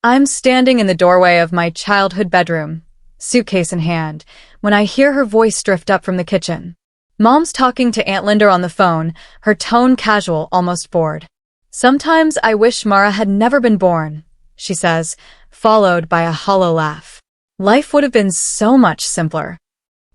I'm standing in the doorway of my childhood bedroom, suitcase in hand, when I hear her voice drift up from the kitchen. Mom's talking to Aunt Linda on the phone, her tone casual, almost bored. "Sometimes I wish Mara had never been born," she says, followed by a hollow laugh. "Life would have been so much simpler."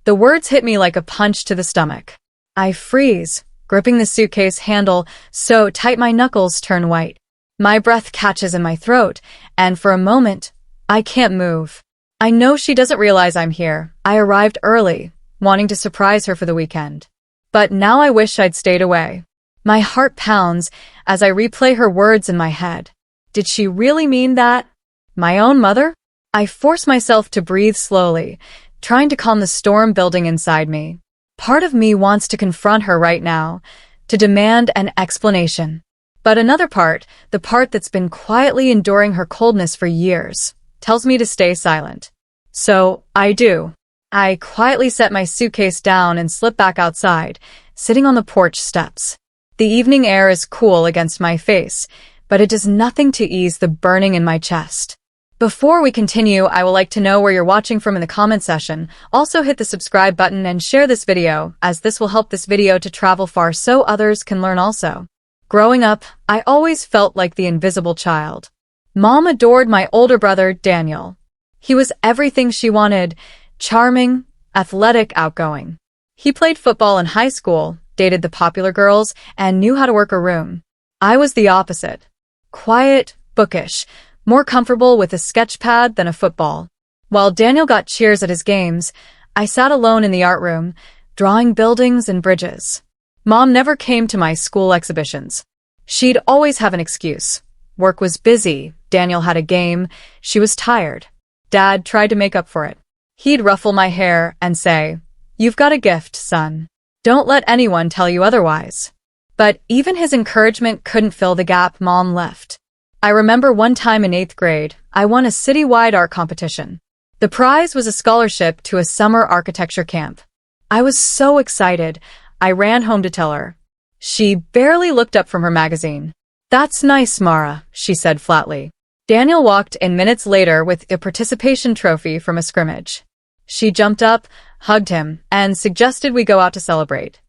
The words hit me like a punch to the stomach. I freeze, gripping the suitcase handle so tight my knuckles turn white. My breath catches in my throat, and for a moment, I can't move. I know she doesn't realize I'm here. I arrived early, wanting to surprise her for the weekend. But now I wish I'd stayed away. My heart pounds as I replay her words in my head. Did she really mean that? My own mother? I force myself to breathe slowly, trying to calm the storm building inside me. Part of me wants to confront her right now, to demand an explanation. But another part, the part that's been quietly enduring her coldness for years, tells me to stay silent. So, I do. I quietly set my suitcase down and slip back outside, sitting on the porch steps. The evening air is cool against my face, but it does nothing to ease the burning in my chest. Before we continue, I would like to know where you're watching from in the comment section. Also hit the subscribe button and share this video, as this will help this video to travel far so others can learn also. Growing up, I always felt like the invisible child. Mom adored my older brother, Daniel. He was everything she wanted: charming, athletic, outgoing. He played football in high school, dated the popular girls, and knew how to work a room. I was the opposite. Quiet, bookish, more comfortable with a sketch pad than a football. While Daniel got cheers at his games, I sat alone in the art room, drawing buildings and bridges. Mom never came to my school exhibitions. She'd always have an excuse. Work was busy, Daniel had a game, she was tired. Dad tried to make up for it. He'd ruffle my hair and say, "You've got a gift, son. Don't let anyone tell you otherwise." But even his encouragement couldn't fill the gap Mom left. I remember one time in 8th grade, I won a citywide art competition. The prize was a scholarship to a summer architecture camp. I was so excited, I ran home to tell her. She barely looked up from her magazine. "That's nice, Mara," she said flatly. Daniel walked in minutes later with a participation trophy from a scrimmage. She jumped up, hugged him, and suggested we go out to celebrate.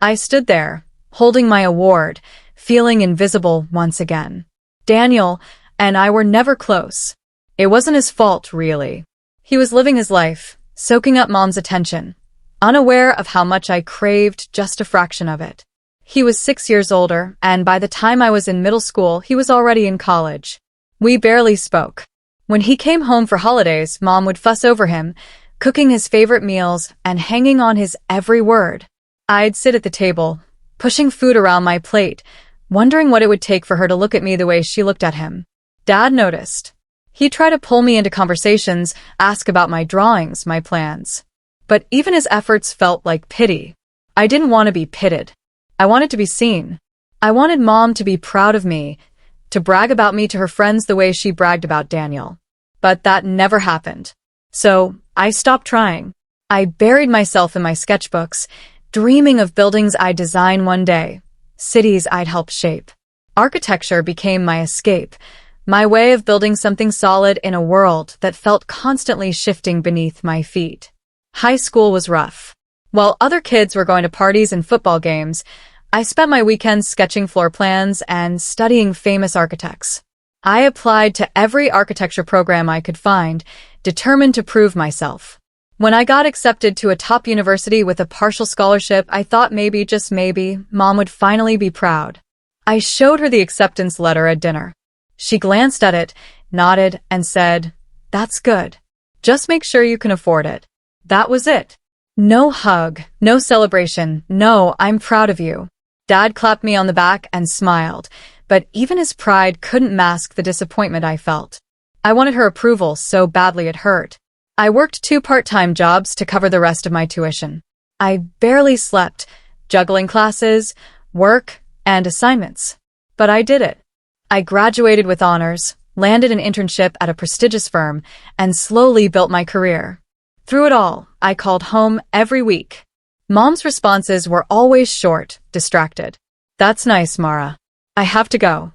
I stood there, holding my award, feeling invisible once again. Daniel and I were never close. It wasn't his fault, really. He was living his life, soaking up Mom's attention, unaware of how much I craved just a fraction of it. He was 6 years older, and by the time I was in middle school, he was already in college. We barely spoke. When he came home for holidays, Mom would fuss over him, cooking his favorite meals and hanging on his every word. I'd sit at the table, pushing food around my plate, wondering what it would take for her to look at me the way she looked at him. Dad noticed. He'd try to pull me into conversations, ask about my drawings, my plans. But even his efforts felt like pity. I didn't want to be pitied. I wanted to be seen. I wanted Mom to be proud of me, to brag about me to her friends the way she bragged about Daniel. But that never happened. So, I stopped trying. I buried myself in my sketchbooks, dreaming of buildings I'd design one day, cities I'd help shape. Architecture became my escape, my way of building something solid in a world that felt constantly shifting beneath my feet. High school was rough. While other kids were going to parties and football games, I spent my weekends sketching floor plans and studying famous architects. I applied to every architecture program I could find, determined to prove myself. When I got accepted to a top university with a partial scholarship, I thought maybe, just maybe, Mom would finally be proud. I showed her the acceptance letter at dinner. She glanced at it, nodded, and said, "That's good. Just make sure you can afford it." That was it. No hug, no celebration, no "I'm proud of you." Dad clapped me on the back and smiled, but even his pride couldn't mask the disappointment I felt. I wanted her approval so badly it hurt. I worked 2 part-time jobs to cover the rest of my tuition. I barely slept, juggling classes, work, and assignments. But I did it. I graduated with honors, landed an internship at a prestigious firm, and slowly built my career. Through it all, I called home every week. Mom's responses were always short, distracted. "That's nice, Mara. I have to go."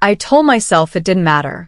I told myself it didn't matter.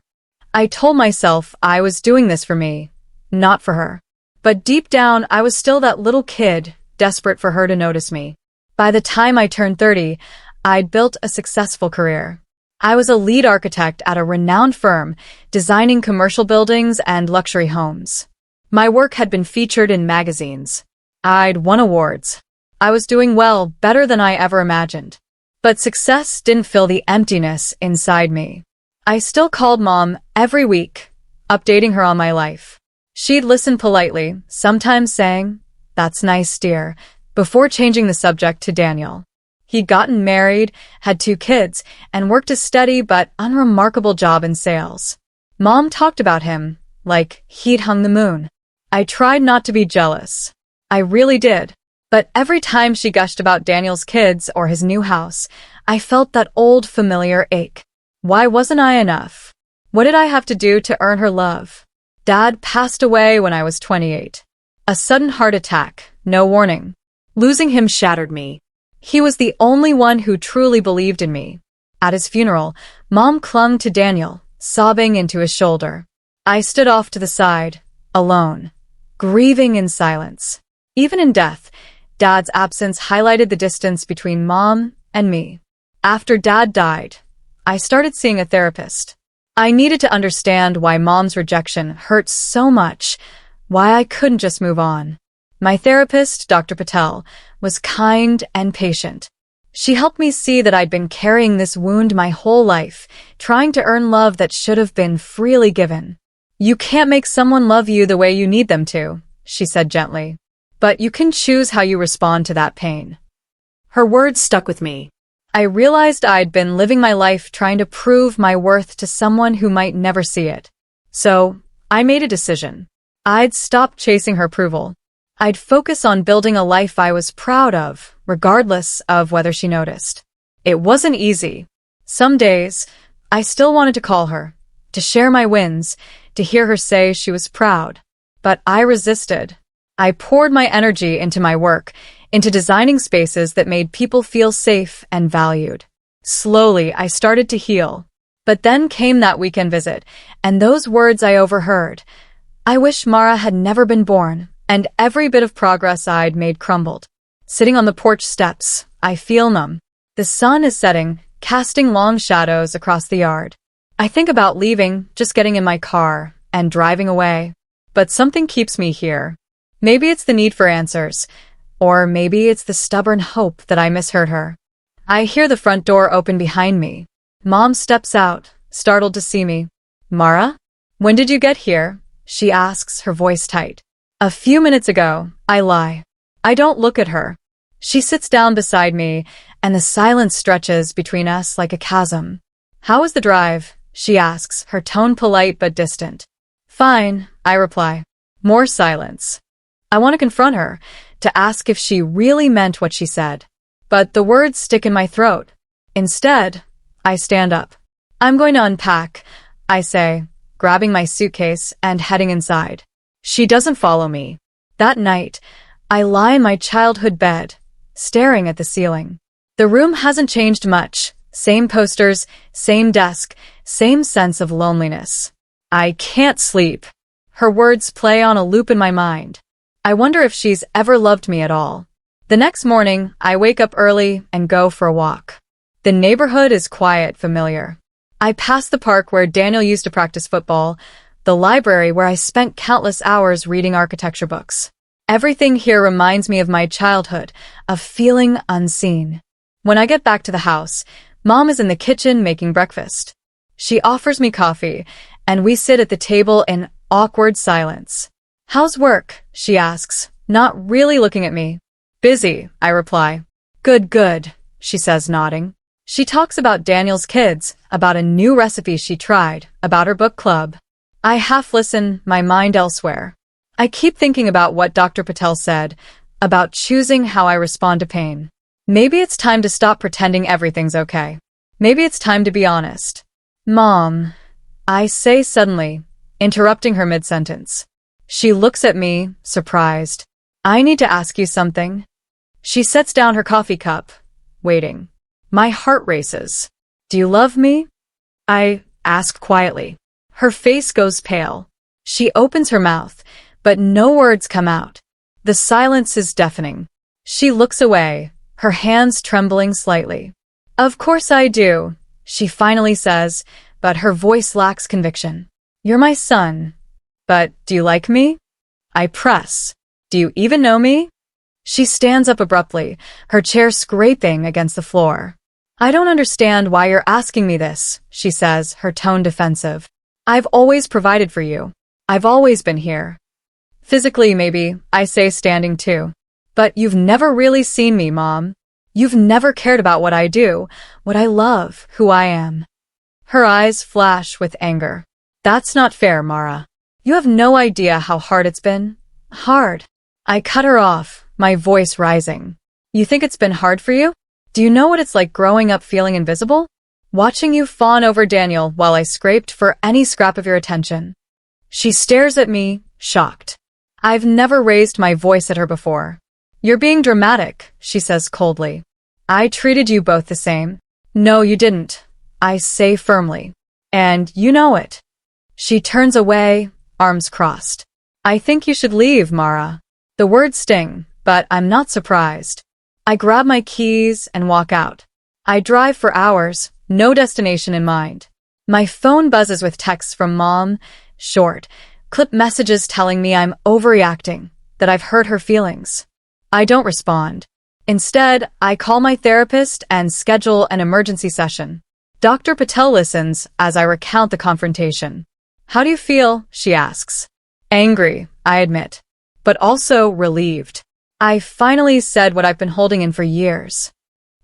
I told myself I was doing this for me, not for her. But deep down, I was still that little kid, desperate for her to notice me. By the time I turned 30, I'd built a successful career. I was a lead architect at a renowned firm, designing commercial buildings and luxury homes. My work had been featured in magazines. I'd won awards. I was doing well, better than I ever imagined. But success didn't fill the emptiness inside me. I still called Mom every week, updating her on my life. She'd listen politely, sometimes saying, "That's nice, dear," before changing the subject to Daniel. He'd gotten married, had 2 kids, and worked a steady but unremarkable job in sales. Mom talked about him like he'd hung the moon. I tried not to be jealous. I really did. But every time she gushed about Daniel's kids or his new house, I felt that old familiar ache. Why wasn't I enough? What did I have to do to earn her love? Dad passed away when I was 28. A sudden heart attack, no warning. Losing him shattered me. He was the only one who truly believed in me. At his funeral, Mom clung to Daniel, sobbing into his shoulder. I stood off to the side, alone, grieving in silence. Even in death, Dad's absence highlighted the distance between Mom and me. After Dad died, I started seeing a therapist. I needed to understand why Mom's rejection hurt so much, why I couldn't just move on. My therapist, Dr. Patel, was kind and patient. She helped me see that I'd been carrying this wound my whole life, trying to earn love that should have been freely given. "You can't make someone love you the way you need them to," she said gently. "But you can choose how you respond to that pain." Her words stuck with me. I realized I'd been living my life trying to prove my worth to someone who might never see it. So, I made a decision. I'd stop chasing her approval. I'd focus on building a life I was proud of, regardless of whether she noticed. It wasn't easy. Some days, I still wanted to call her, to share my wins, to hear her say she was proud. But I resisted. I poured my energy into my work, into designing spaces that made people feel safe and valued. Slowly, I started to heal. But then came that weekend visit, and those words I overheard. I wish Mara had never been born, and every bit of progress I'd made crumbled. Sitting on the porch steps, I feel numb. The sun is setting, casting long shadows across the yard. I think about leaving, just getting in my car, and driving away. But something keeps me here. Maybe it's the need for answers, or maybe it's the stubborn hope that I misheard her. I hear the front door open behind me. Mom steps out, startled to see me. "Mara? When did you get here?" she asks, her voice tight. "A few minutes ago," I lie. I don't look at her. She sits down beside me, and the silence stretches between us like a chasm. "How was the drive?" she asks, her tone polite but distant. "Fine," I reply. More silence. I want to confront her, to ask if she really meant what she said. But the words stick in my throat. Instead, I stand up. "I'm going to unpack," I say, grabbing my suitcase and heading inside. She doesn't follow me. That night, I lie in my childhood bed, staring at the ceiling. The room hasn't changed much. Same posters, same desk, same sense of loneliness. I can't sleep. Her words play on a loop in my mind. I wonder if she's ever loved me at all. The next morning, I wake up early and go for a walk. The neighborhood is quiet, familiar. I pass the park where Daniel used to practice football, the library where I spent countless hours reading architecture books. Everything here reminds me of my childhood, of feeling unseen. When I get back to the house, Mom is in the kitchen making breakfast. She offers me coffee, and we sit at the table in awkward silence. "How's work?" she asks, not really looking at me. "Busy," I reply. "Good, good," she says, nodding. She talks about Daniel's kids, about a new recipe she tried, about her book club. I half listen, my mind elsewhere. I keep thinking about what Dr. Patel said, about choosing how I respond to pain. Maybe it's time to stop pretending everything's okay. Maybe it's time to be honest. "Mom," I say suddenly, interrupting her mid-sentence. She looks at me, surprised. "I need to ask you something." She sets down her coffee cup, waiting. My heart races. "Do you love me?" I ask quietly. Her face goes pale. She opens her mouth, but no words come out. The silence is deafening. She looks away, her hands trembling slightly. "Of course I do," she finally says, but her voice lacks conviction. "You're my son. But do you like me?" I press. "Do you even know me?" She stands up abruptly, her chair scraping against the floor. "I don't understand why you're asking me this," she says, her tone defensive. "I've always provided for you. I've always been here." "Physically, maybe," I say, standing too. "But you've never really seen me, Mom. You've never cared about what I do, what I love, who I am." Her eyes flash with anger. "That's not fair, Mara. You have no idea how hard it's been. Hard." I cut her off, my voice rising. "You think it's been hard for you? Do you know what it's like growing up feeling invisible? Watching you fawn over Daniel while I scraped for any scrap of your attention." She stares at me, shocked. I've never raised my voice at her before. "You're being dramatic," she says coldly. "I treated you both the same." "No, you didn't," I say firmly. "And you know it." She turns away, arms crossed. "I think you should leave, Mara." The words sting, but I'm not surprised. I grab my keys and walk out. I drive for hours, no destination in mind. My phone buzzes with texts from Mom, short, clip messages telling me I'm overreacting, that I've hurt her feelings. I don't respond. Instead, I call my therapist and schedule an emergency session. Dr. Patel listens as I recount the confrontation. "How do you feel?" she asks. "Angry," I admit, but also relieved. I finally said what I've been holding in for years.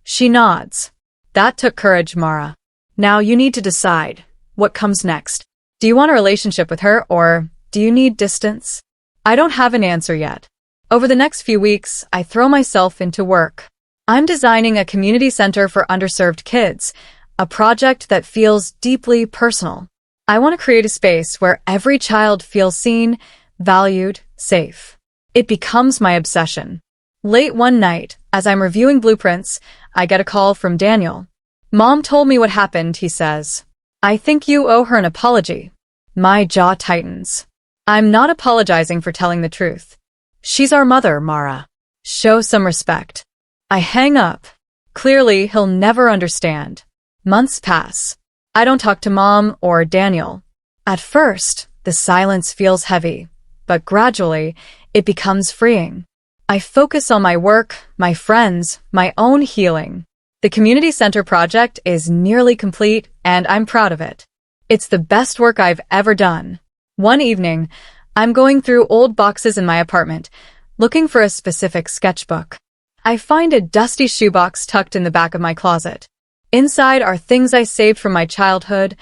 She nods. "That took courage, Mara. Now you need to decide. What comes next? Do you want a relationship with her, or do you need distance?" I don't have an answer yet. Over the next few weeks, I throw myself into work. I'm designing a community center for underserved kids, a project that feels deeply personal. I want to create a space where every child feels seen, valued, safe. It becomes my obsession. Late one night, as I'm reviewing blueprints, I get a call from Daniel. "Mom told me what happened," he says. "I think you owe her an apology." My jaw tightens. I'm not apologizing for telling the truth. She's our mother, Mara. Show some respect. I hang up. Clearly, he'll never understand. Months pass. I don't talk to Mom or Daniel. At first, the silence feels heavy, but gradually, it becomes freeing. I focus on my work, my friends, my own healing. The community center project is nearly complete, and I'm proud of it. It's the best work I've ever done. One evening, I'm going through old boxes in my apartment, looking for a specific sketchbook. I find a dusty shoebox tucked in the back of my closet. Inside are things I saved from my childhood,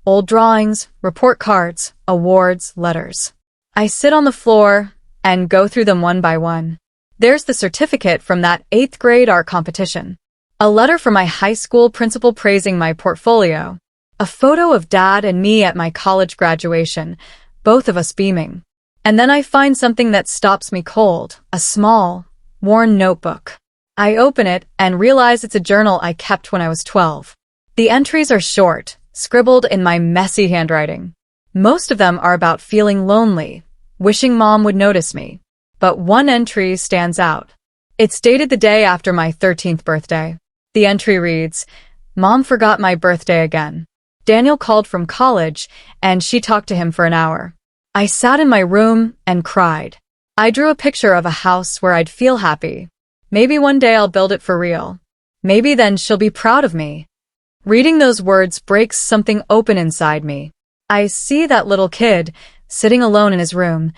old drawings, report cards, awards, letters. I sit on the floor and go through them one by one. There's the certificate from that 8th grade art competition, a letter from my high school principal praising my portfolio, a photo of Dad and me at my college graduation, both of us beaming. And then I find something that stops me cold, a small, worn notebook. I open it and realize it's a journal I kept when I was 12. The entries are short, scribbled in my messy handwriting. Most of them are about feeling lonely, wishing Mom would notice me. But one entry stands out. It's dated the day after my 13th birthday. The entry reads, "Mom forgot my birthday again. Daniel called from college, and she talked to him for an hour. I sat in my room and cried. I drew a picture of a house where I'd feel happy. Maybe one day I'll build it for real. Maybe then she'll be proud of me." Reading those words breaks something open inside me. I see that little kid, sitting alone in his room,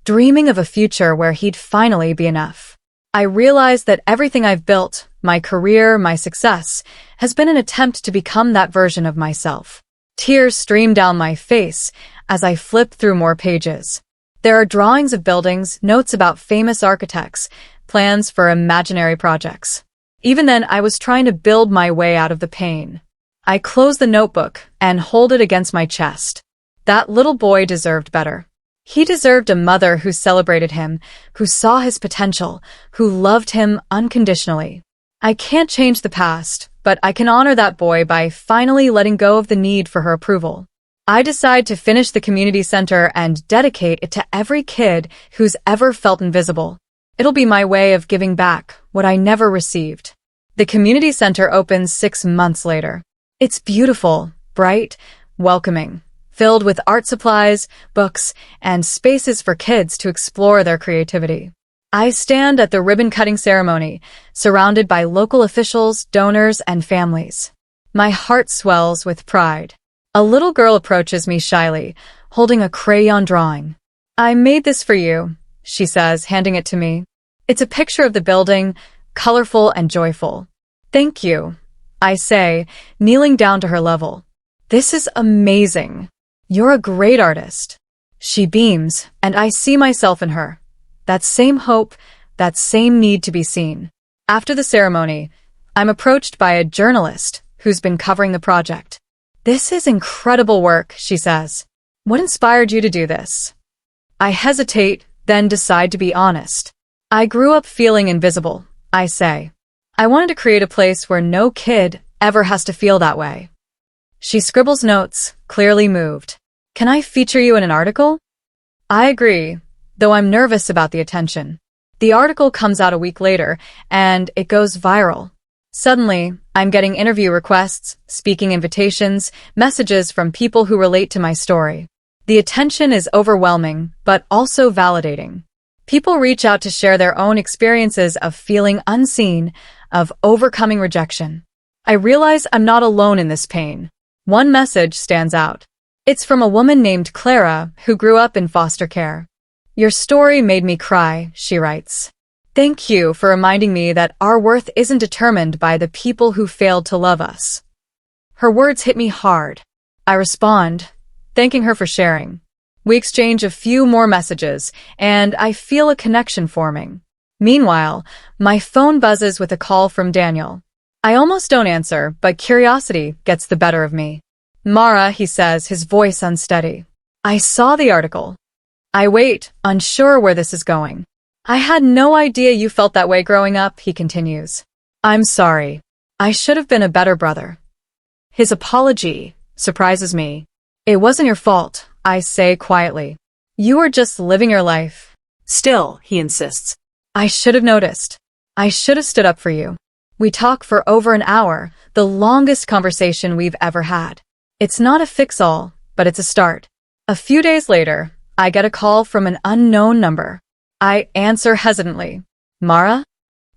dreaming of a future where he'd finally be enough. I realize that everything I've built, my career, my success, has been an attempt to become that version of myself. Tears stream down my face as I flip through more pages. There are drawings of buildings, notes about famous architects, plans for imaginary projects. Even then, I was trying to build my way out of the pain. I close the notebook and hold it against my chest. That little boy deserved better. He deserved a mother who celebrated him, who saw his potential, who loved him unconditionally. I can't change the past, but I can honor that boy by finally letting go of the need for her approval. I decide to finish the community center and dedicate it to every kid who's ever felt invisible. It'll be my way of giving back what I never received. The community center opens 6 months later. It's beautiful, bright, welcoming, filled with art supplies, books, and spaces for kids to explore their creativity. I stand at the ribbon-cutting ceremony, surrounded by local officials, donors, and families. My heart swells with pride. A little girl approaches me shyly, holding a crayon drawing. "I made this for you," she says, handing it to me. It's a picture of the building, colorful and joyful. "Thank you," I say, kneeling down to her level. "This is amazing. You're a great artist." She beams, and I see myself in her. That same hope, that same need to be seen. After the ceremony, I'm approached by a journalist who's been covering the project. "This is incredible work," she says. "What inspired you to do this?" I hesitate, then decide to be honest. "I grew up feeling invisible," I say. "I wanted to create a place where no kid ever has to feel that way." She scribbles notes, clearly moved. "Can I feature you in an article?" I agree, though I'm nervous about the attention. The article comes out a week later, and it goes viral. Suddenly, I'm getting interview requests, speaking invitations, messages from people who relate to my story. The attention is overwhelming, but also validating. People reach out to share their own experiences of feeling unseen, of overcoming rejection. I realize I'm not alone in this pain. One message stands out. It's from a woman named Clara who grew up in foster care. "Your story made me cry," she writes. "Thank you for reminding me that our worth isn't determined by the people who failed to love us." Her words hit me hard. I respond, thanking her for sharing. We exchange a few more messages, and I feel a connection forming. Meanwhile, my phone buzzes with a call from Daniel. I almost don't answer, but curiosity gets the better of me. "Mara," he says, his voice unsteady. "I saw the article." I wait, unsure where this is going. "I had no idea you felt that way growing up," he continues. "I'm sorry. I should have been a better brother." His apology surprises me. "It wasn't your fault," I say quietly. "You were just living your life." "Still," he insists. "I should have noticed. I should have stood up for you." We talk for over an hour, the longest conversation we've ever had. It's not a fix-all, but it's a start. A few days later, I get a call from an unknown number. I answer hesitantly. "Mara?"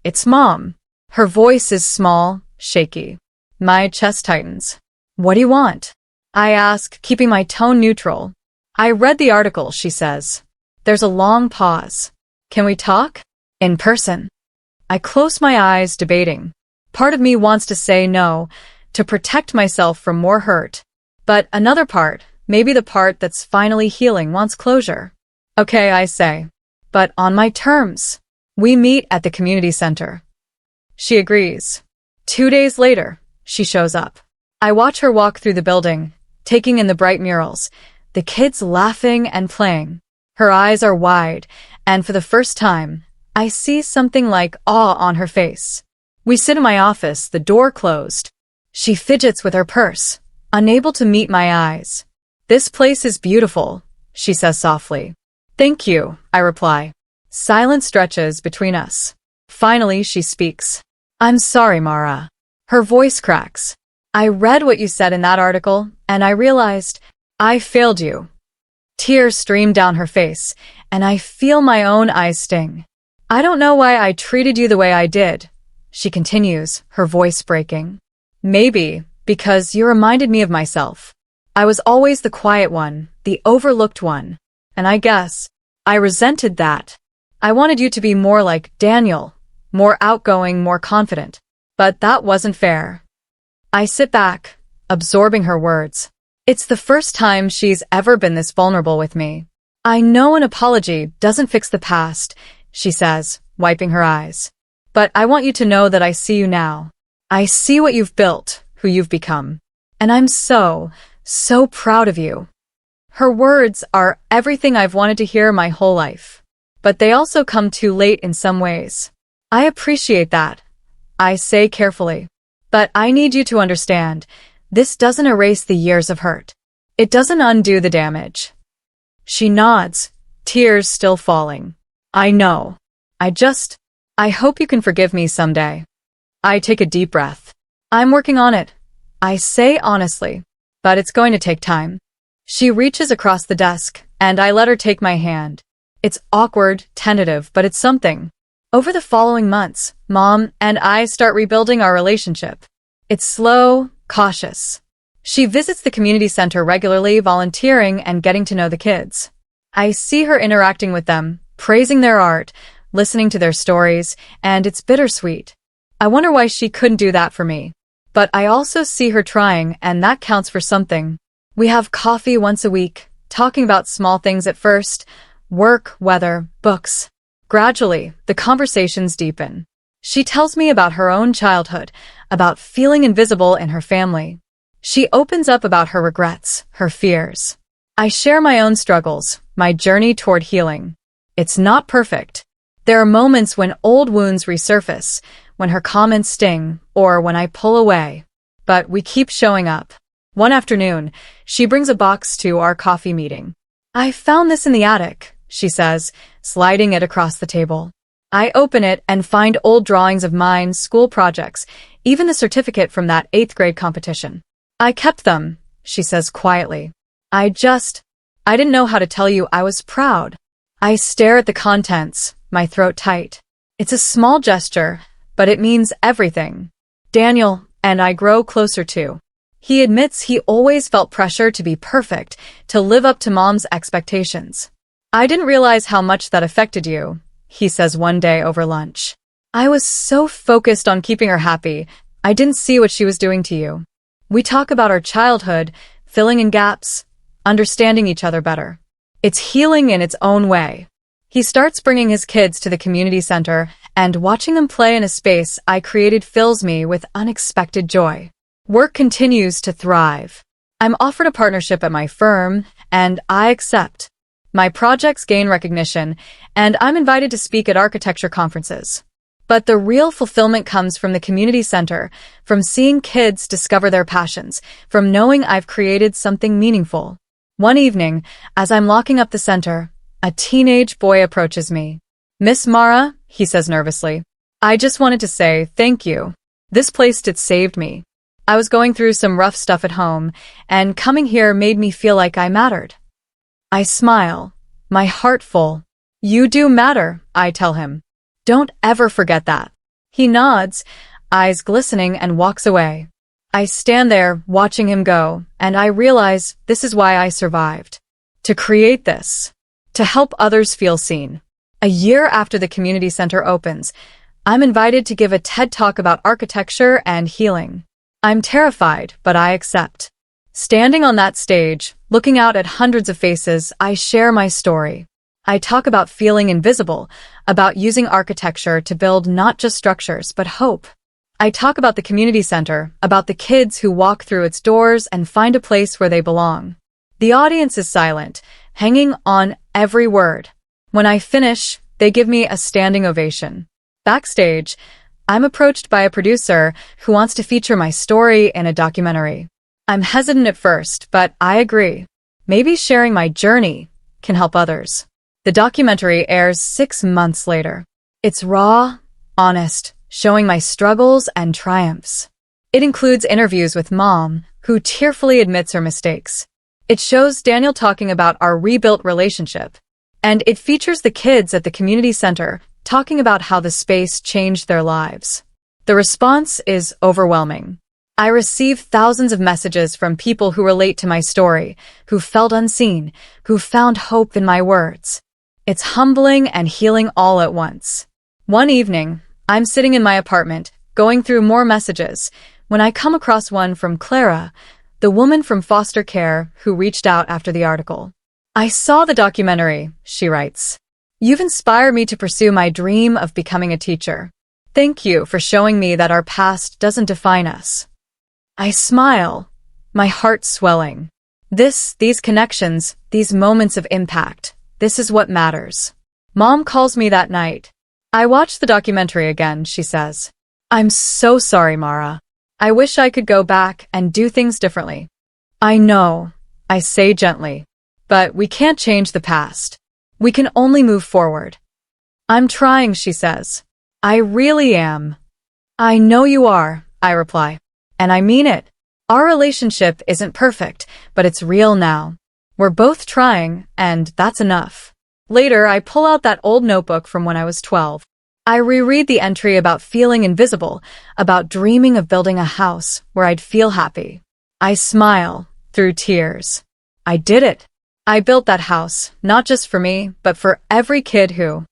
"It's Mom." Her voice is small, shaky. My chest tightens. "What do you want?" I ask, keeping my tone neutral. "I read the article," she says. There's a long pause. "Can we talk?" "In person." I close my eyes, debating. Part of me wants to say no, to protect myself from more hurt. But another part, maybe the part that's finally healing, wants closure. "Okay," I say. "But on my terms." We meet at the community center. She agrees. 2 days later, she shows up. I watch her walk through the building, taking in the bright murals, the kids laughing and playing. Her eyes are wide, and for the first time, I see something like awe on her face. We sit in my office, the door closed. She fidgets with her purse, unable to meet my eyes. "This place is beautiful," she says softly. "Thank you," I reply. Silence stretches between us. Finally, she speaks. "I'm sorry, Mara." Her voice cracks. "I read what you said in that article, and I realized I failed you." Tears stream down her face, and I feel my own eyes sting. "I don't know why I treated you the way I did," she continues, her voice breaking. "Maybe because you reminded me of myself. I was always the quiet one, the overlooked one. And I guess I resented that. I wanted you to be more like Daniel, more outgoing, more confident. But that wasn't fair." I sit back, absorbing her words. It's the first time she's ever been this vulnerable with me. "I know an apology doesn't fix the past," she says, wiping her eyes. "But I want you to know that I see you now. I see what you've built, who you've become. And I'm so proud of you." Her words are everything I've wanted to hear my whole life. But they also come too late in some ways. "I appreciate that," I say carefully. "But I need you to understand, this doesn't erase the years of hurt. It doesn't undo the damage. She nods, tears still falling. I know. I hope you can forgive me someday. I take a deep breath. I'm working on it. I say honestly, but it's going to take time. She reaches across the desk, and I let her take my hand. It's awkward, tentative, but it's something. Over the following months, Mom and I start rebuilding our relationship. It's slow, cautious. She visits the community center regularly, volunteering and getting to know the kids. I see her interacting with them, praising their art, listening to their stories, and it's bittersweet. I wonder why she couldn't do that for me. But I also see her trying, and that counts for something. We have coffee once a week, talking about small things at first, work, weather, books. Gradually, the conversations deepen. She tells me about her own childhood, about feeling invisible in her family. She opens up about her regrets, her fears. I share my own struggles, my journey toward healing. It's not perfect. There are moments when old wounds resurface, when her comments sting, or when I pull away. But we keep showing up. One afternoon, she brings a box to our coffee meeting. I found this in the attic, she says, sliding it across the table. I open it and find old drawings of mine, school projects, even the certificate from that 8th grade competition. I kept them, she says quietly. I didn't know how to tell you I was proud. I stare at the contents, my throat tight. It's a small gesture, but it means everything. Daniel and I grow closer too. He admits he always felt pressure to be perfect, to live up to Mom's expectations. I didn't realize how much that affected you, he says one day over lunch. I was so focused on keeping her happy, I didn't see what she was doing to you. We talk about our childhood, filling in gaps, understanding each other better. It's healing in its own way. He starts bringing his kids to the community center, and watching them play in a space I created fills me with unexpected joy. Work continues to thrive. I'm offered a partnership at my firm, and I accept. My projects gain recognition, and I'm invited to speak at architecture conferences. But the real fulfillment comes from the community center, from seeing kids discover their passions, from knowing I've created something meaningful. One evening, as I'm locking up the center, a teenage boy approaches me. Miss Mara, he says nervously, I just wanted to say thank you. This place saved me. I was going through some rough stuff at home, and coming here made me feel like I mattered. I smile, my heart full. You do matter, I tell him. Don't ever forget that. He nods, eyes glistening, and walks away. I stand there, watching him go, and I realize this is why I survived. To create this. To help others feel seen. A year after the community center opens, I'm invited to give a TED Talk about architecture and healing. I'm terrified, but I accept. Standing on that stage, looking out at hundreds of faces, I share my story. I talk about feeling invisible, about using architecture to build not just structures, but hope. I talk about the community center, about the kids who walk through its doors and find a place where they belong. The audience is silent, hanging on every word. When I finish, they give me a standing ovation. Backstage, I'm approached by a producer who wants to feature my story in a documentary. I'm hesitant at first, but I agree. Maybe sharing my journey can help others. The documentary airs 6 months later. It's raw, honest, showing my struggles and triumphs. It includes interviews with Mom, who tearfully admits her mistakes. It shows Daniel talking about our rebuilt relationship. And it features the kids at the community center talking about how the space changed their lives. The response is overwhelming. I receive thousands of messages from people who relate to my story, who felt unseen, who found hope in my words. It's humbling and healing all at once. One evening, I'm sitting in my apartment, going through more messages, when I come across one from Clara, the woman from foster care who reached out after the article. I saw the documentary, she writes. You've inspired me to pursue my dream of becoming a teacher. Thank you for showing me that our past doesn't define us. I smile, my heart swelling. These connections, these moments of impact, this is what matters. Mom calls me that night. I watched the documentary again, she says. I'm so sorry, Mara. I wish I could go back and do things differently. I know, I say gently. But we can't change the past. We can only move forward. I'm trying, she says. I really am. I know you are, I reply. And I mean it. Our relationship isn't perfect, but it's real now. We're both trying, and that's enough. Later, I pull out that old notebook from when I was 12. I reread the entry about feeling invisible, about dreaming of building a house where I'd feel happy. I smile through tears. I did it. I built that house, not just for me, but for every kid who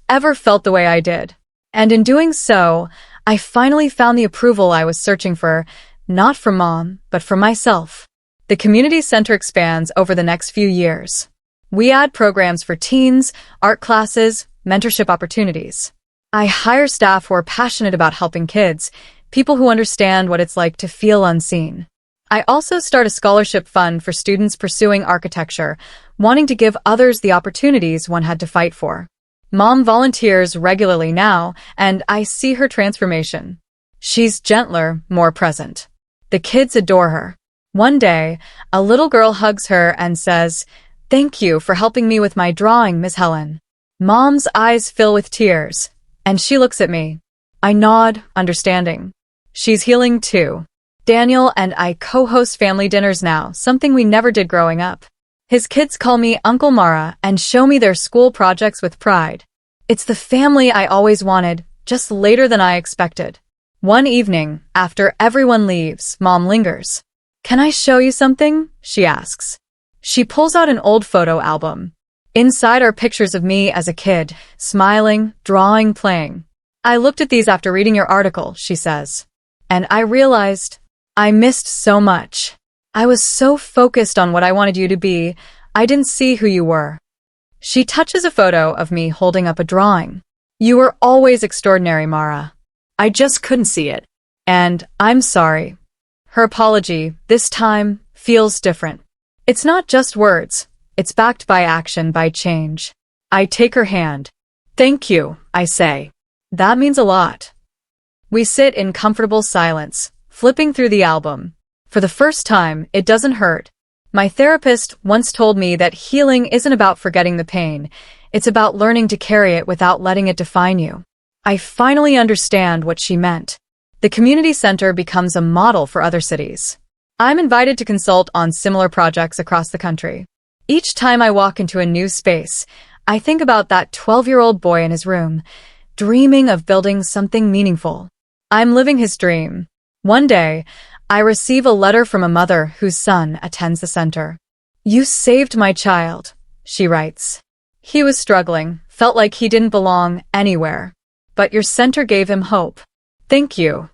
ever felt the way I did. And in doing so, I finally found the approval I was searching for, not from Mom, but for myself. The community center expands over the next few years. We add programs for teens, art classes, mentorship opportunities. I hire staff who are passionate about helping kids, people who understand what it's like to feel unseen. I also start a scholarship fund for students pursuing architecture, wanting to give others the opportunities one had to fight for. Mom volunteers regularly now, and I see her transformation. She's gentler, more present. The kids adore her. One day, a little girl hugs her and says, "Thank you for helping me with my drawing, Miss Helen." Mom's eyes fill with tears, and she looks at me. I nod, understanding. She's healing too. Daniel and I co-host family dinners now, something we never did growing up. His kids call me Uncle Mara and show me their school projects with pride. It's the family I always wanted, just later than I expected. One evening, after everyone leaves, Mom lingers. "Can I show you something?" she asks. She pulls out an old photo album. Inside are pictures of me as a kid, smiling, drawing, playing. "I looked at these after reading your article," she says. "And I realized I missed so much. I was so focused on what I wanted you to be, I didn't see who you were." She touches a photo of me holding up a drawing. "You were always extraordinary, Mara. I just couldn't see it. And I'm sorry." Her apology, this time, feels different. It's not just words. It's backed by action, by change. I take her hand. "Thank you," I say. "That means a lot." We sit in comfortable silence, flipping through the album. For the first time, it doesn't hurt. My therapist once told me that healing isn't about forgetting the pain. It's about learning to carry it without letting it define you. I finally understand what she meant. The community center becomes a model for other cities. I'm invited to consult on similar projects across the country. Each time I walk into a new space, I think about that 12-year-old boy in his room, dreaming of building something meaningful. I'm living his dream. One day, I receive a letter from a mother whose son attends the center. "You saved my child," she writes. "He was struggling, felt like he didn't belong anywhere. But your center gave him hope. Thank you."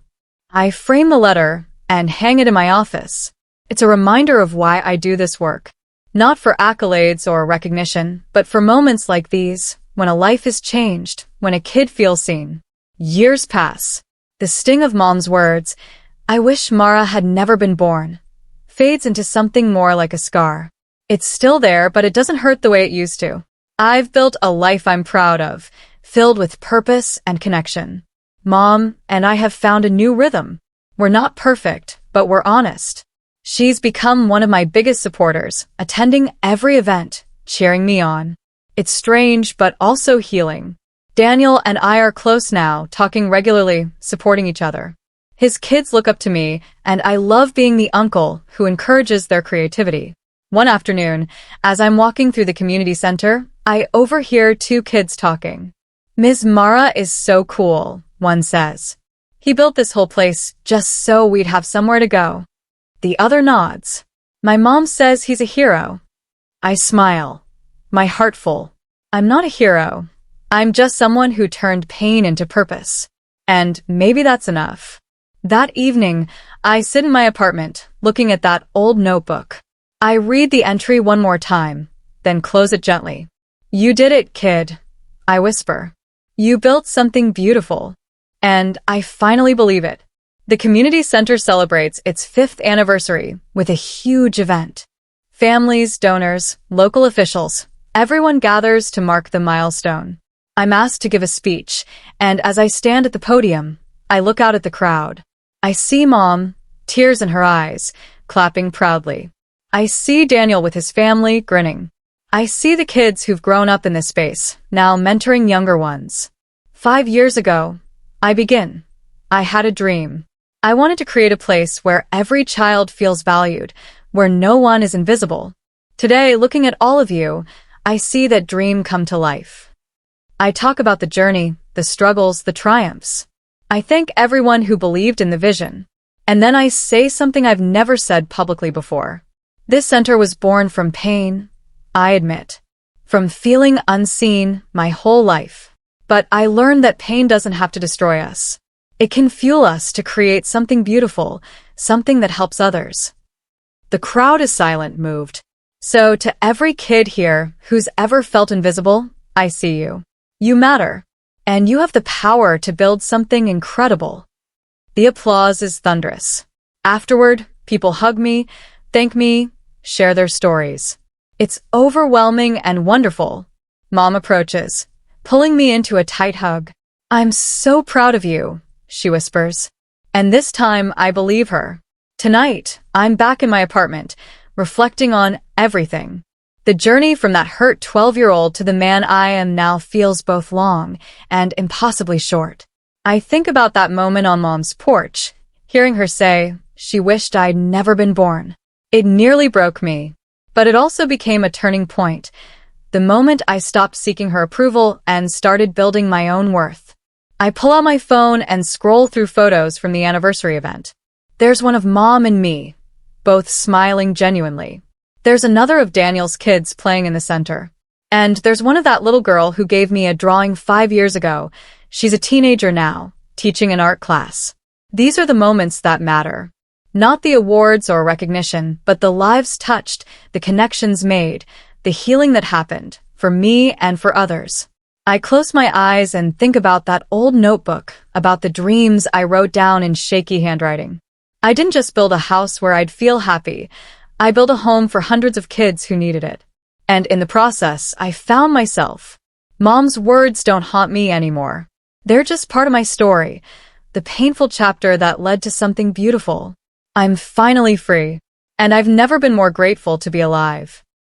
I frame the letter and hang it in my office. It's a reminder of why I do this work. Not for accolades or recognition, but for moments like these, when a life is changed, when a kid feels seen. Years pass. The sting of Mom's words, "I wish Mara had never been born," fades into something more like a scar. It's still there, but it doesn't hurt the way it used to. I've built a life I'm proud of, filled with purpose and connection. Mom and I have found a new rhythm. We're not perfect, but we're honest. She's become one of my biggest supporters, attending every event, cheering me on. It's strange, but also healing. Daniel and I are close now, talking regularly, supporting each other. His kids look up to me, and I love being the uncle who encourages their creativity. One afternoon, as I'm walking through the community center, I overhear two kids talking. "Ms. Mara is so cool," one says. "He built this whole place just so we'd have somewhere to go." The other nods. "My mom says he's a hero." I smile, my heart full. I'm not a hero. I'm just someone who turned pain into purpose. And maybe that's enough. That evening, I sit in my apartment, looking at that old notebook. I read the entry one more time, then close it gently. "You did it, kid," I whisper. "You built something beautiful." And I finally believe it. The community center celebrates its 5th anniversary with a huge event. Families, donors, local officials, everyone gathers to mark the milestone. I'm asked to give a speech, and as I stand at the podium, I look out at the crowd. I see Mom, tears in her eyes, clapping proudly. I see Daniel with his family, grinning. I see the kids who've grown up in this space, now mentoring younger ones. 5 years ago, I had a dream. I wanted to create a place where every child feels valued, where no one is invisible. Today, looking at all of you, I see that dream come to life. I talk about the journey, the struggles, the triumphs. I thank everyone who believed in the vision. And then I say something I've never said publicly before. This center was born from pain, I admit. From feeling unseen my whole life. But I learned that pain doesn't have to destroy us. It can fuel us to create something beautiful, something that helps others. The crowd is silent, moved. So to every kid here who's ever felt invisible, I see you. You matter. And you have the power to build something incredible. The applause is thunderous. Afterward, people hug me, thank me, share their stories. It's overwhelming and wonderful. Mom approaches, pulling me into a tight hug. I'm so proud of you, she whispers. And this time, I believe her. Tonight, I'm back in my apartment, reflecting on everything. The journey from that hurt 12-year-old to the man I am now feels both long and impossibly short. I think about that moment on Mom's porch, hearing her say she wished I'd never been born. It nearly broke me, but it also became a turning point. The moment I stopped seeking her approval and started building my own worth. I pull out my phone and scroll through photos from the anniversary event. There's one of Mom and me, both smiling genuinely. There's another of Daniel's kids playing in the center. And there's one of that little girl who gave me a drawing 5 years ago. She's a teenager now, teaching an art class. These are the moments that matter. Not the awards or recognition, but the lives touched, the connections made, the healing that happened, for me and for others. I close my eyes and think about that old notebook, about the dreams I wrote down in shaky handwriting. I didn't just build a house where I'd feel happy. I built a home for hundreds of kids who needed it. And in the process, I found myself. Mom's words don't haunt me anymore. They're just part of my story, the painful chapter that led to something beautiful. I'm finally free, and I've never been more grateful to be alive.